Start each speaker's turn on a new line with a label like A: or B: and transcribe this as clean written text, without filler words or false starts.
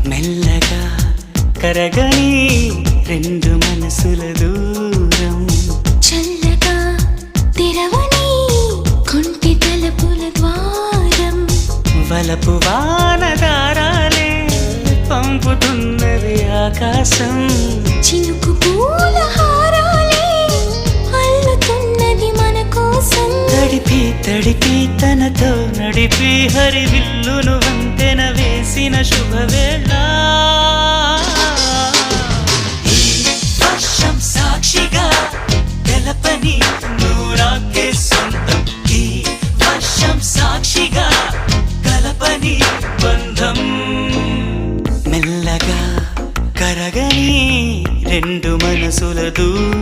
A: మెల్లగా కరగని రెండు మనసుల దూరం,
B: చల్లగా తెరవని కొంటి తలుపుల ద్వారం,
A: వలపు వానదారాలే పంపుతున్నది ఆకాశం,
B: చినుకు పూల హారాలే అల్లుతున్నది మన కోసం.
A: తడిపి తడిపి తనతో నడిపి హరివిల్లును వంతెన వేసిన శుభవేళ. ఈ వర్షం సాక్షిగా తెలపని నూరాకే సొంతం, ఈ వర్షం సాక్షిగా కలపని బంధం, మెల్లగా కరగని రెండు మనసుల దూరం.